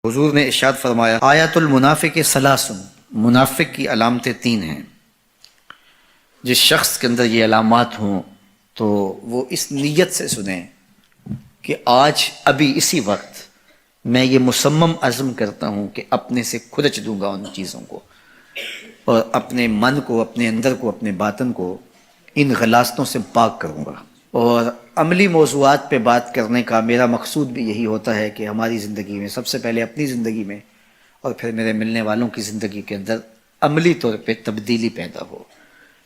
حضور نے ارشاد فرمایا آیات المنافق ثلاث، منافق کی علامتیں تین ہیں۔ جس شخص کے اندر یہ علامات ہوں تو وہ اس نیت سے سنیں کہ آج ابھی اسی وقت میں یہ مصمم عزم کرتا ہوں کہ اپنے سے کھرچ دوں گا ان چیزوں کو، اور اپنے من کو، اپنے اندر کو، اپنے باطن کو ان غلاظتوں سے پاک کروں گا۔ اور عملی موضوعات پہ بات کرنے کا میرا مقصود بھی یہی ہوتا ہے کہ ہماری زندگی میں سب سے پہلے اپنی زندگی میں اور پھر میرے ملنے والوں کی زندگی کے اندر عملی طور پہ تبدیلی پیدا ہو۔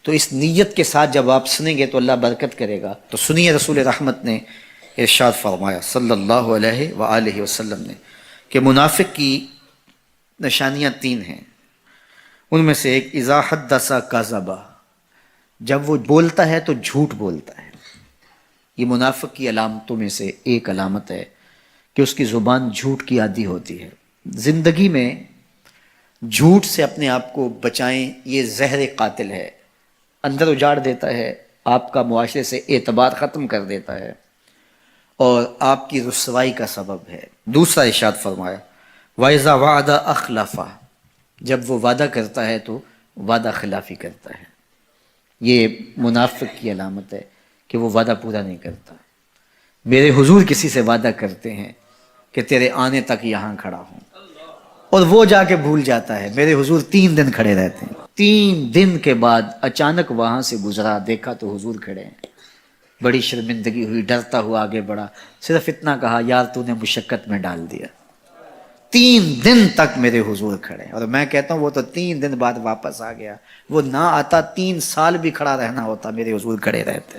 تو اس نیت کے ساتھ جب آپ سنیں گے تو اللہ برکت کرے گا۔ تو سنیے رسول رحمت نے ارشاد فرمایا صلی اللہ علیہ وآلہ وسلم نے کہ منافق کی نشانیاں تین ہیں۔ ان میں سے ایک اذا حدث کذب، جب وہ بولتا ہے تو جھوٹ بولتا ہے۔ یہ منافق کی علامتوں میں سے ایک علامت ہے کہ اس کی زبان جھوٹ کی عادی ہوتی ہے۔ زندگی میں جھوٹ سے اپنے آپ کو بچائیں، یہ زہر قاتل ہے، اندر اجاڑ دیتا ہے، آپ کا معاشرے سے اعتبار ختم کر دیتا ہے اور آپ کی رسوائی کا سبب ہے۔ دوسرا ارشاد فرمایا وَإِذَا وَعَدَ أَخْلَفَ، جب وہ وعدہ کرتا ہے تو وعدہ خلافی کرتا ہے۔ یہ منافق کی علامت ہے کہ وہ وعدہ پورا نہیں کرتا۔ میرے حضور کسی سے وعدہ کرتے ہیں کہ تیرے آنے تک یہاں کھڑا ہوں، اور وہ جا کے بھول جاتا ہے۔ میرے حضور 3 دن کھڑے رہتے ہیں، 3 دن کے بعد اچانک وہاں سے گزرا، دیکھا تو حضور کھڑے ہیں۔ بڑی شرمندگی ہوئی، ڈرتا ہوا آگے بڑھا، صرف اتنا کہا یار تو نے مشقت میں ڈال دیا۔ 3 دن تک میرے حضور کھڑے، اور میں کہتا ہوں وہ تو 3 دن بعد واپس آ گیا۔ وہ نہ آتا 3 سال بھی کھڑا رہنا ہوتا، میرے حضور کھڑے رہتے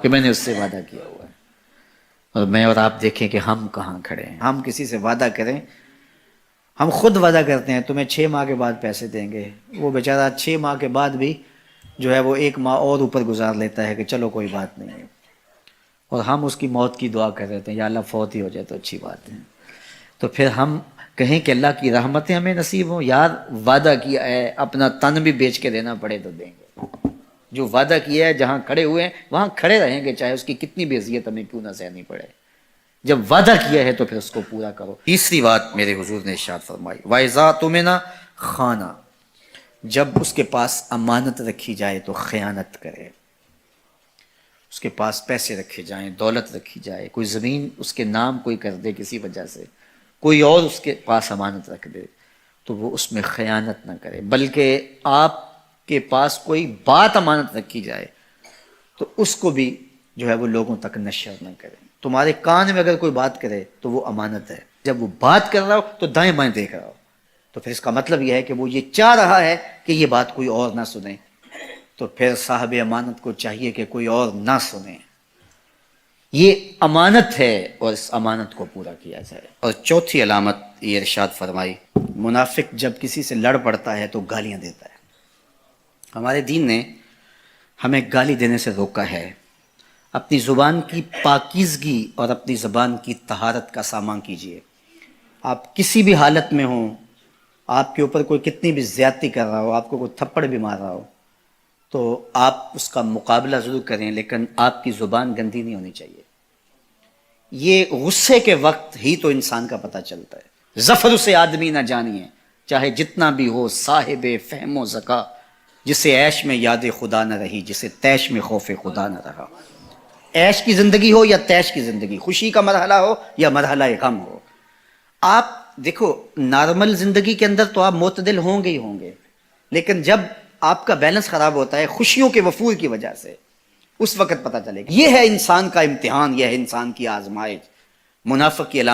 کہ میں نے اس سے وعدہ کیا ہوا ہے۔ اور میں اور آپ دیکھیں کہ ہم کہاں کھڑے ہیں۔ ہم کسی سے وعدہ کریں، ہم خود وعدہ کرتے ہیں تمہیں 6 ماہ کے بعد پیسے دیں گے، وہ بیچارہ 6 ماہ کے بعد بھی جو ہے وہ 1 ماہ اور اوپر گزار لیتا ہے کہ چلو کوئی بات نہیں ہے، اور ہم اس کی موت کی دعا کر رہتے ہیں یا اللہ فوت ہی ہو جائے تو اچھی بات ہے۔ تو پھر ہم کہیں کہ اللہ کی رحمتیں ہمیں نصیب ہوں، یار وعدہ کیا ہے، اپنا تن بھی بیچ کے دینا پڑے تو دیں گے۔ جو وعدہ کیا ہے جہاں کھڑے ہوئے ہیں وہاں کھڑے رہیں گے، چاہے اس کی کتنی بھی اذیت ہمیں کیوں نہ سہنی پڑے۔ جب وعدہ کیا ہے تو پھر اس کو پورا کرو۔ تیسری بات میرے حضور نے ارشاد فرمائی وَإِذَا تُمِنَ خَانَ، جب اس کے پاس امانت رکھی جائے تو خیانت کرے۔ اس کے پاس پیسے رکھے جائیں، دولت رکھی جائے، کوئی زمین اس کے نام کوئی کر دے کسی وجہ سے، کوئی اور اس کے پاس امانت رکھ دے تو وہ اس میں خیانت نہ کرے، بلکہ آپ کے پاس کوئی بات امانت رکھی جائے تو اس کو بھی جو ہے وہ لوگوں تک نشر نہ کرے۔ تمہارے کان میں اگر کوئی بات کرے تو وہ امانت ہے، جب وہ بات کر رہا ہو تو دائیں بائیں دیکھ رہا ہو، تو پھر اس کا مطلب یہ ہے کہ وہ یہ چاہ رہا ہے کہ یہ بات کوئی اور نہ سنے، تو پھر صاحب امانت کو چاہیے کہ کوئی اور نہ سنے۔ یہ امانت ہے اور اس امانت کو پورا کیا جائے۔ اور چوتھی علامت یہ ارشاد فرمائی منافق جب کسی سے لڑ پڑتا ہے تو گالیاں دیتا ہے۔ ہمارے دین نے ہمیں گالی دینے سے روکا ہے۔ اپنی زبان کی پاکیزگی اور اپنی زبان کی طہارت کا سامان کیجیے۔ آپ کسی بھی حالت میں ہوں، آپ کے اوپر کوئی کتنی بھی زیادتی کر رہا ہو، آپ کو کوئی تھپڑ بھی مار رہا ہو تو آپ اس کا مقابلہ ضرور کریں، لیکن آپ کی زبان گندی نہیں ہونی چاہیے۔ یہ غصے کے وقت ہی تو انسان کا پتہ چلتا ہے۔ ظفر سے آدمی نہ جانیے، چاہے جتنا بھی ہو صاحب فہم و ذکا، جسے عیش میں یاد خدا نہ رہی، جسے تیش میں خوف خدا نہ رہا۔ عیش کی زندگی ہو یا تیش کی زندگی، خوشی کا مرحلہ ہو یا مرحلہ غم ہو، آپ دیکھو نارمل زندگی کے اندر تو آپ معتدل ہوں گے ہی ہوں گے، لیکن جب آپ کا بیلنس خراب ہوتا ہے خوشیوں کے وفور کی وجہ سے، اس وقت پتہ چلے گا۔ یہ ہے انسان کا امتحان، یہ ہے انسان کی آزمائش۔ منافق کی علامت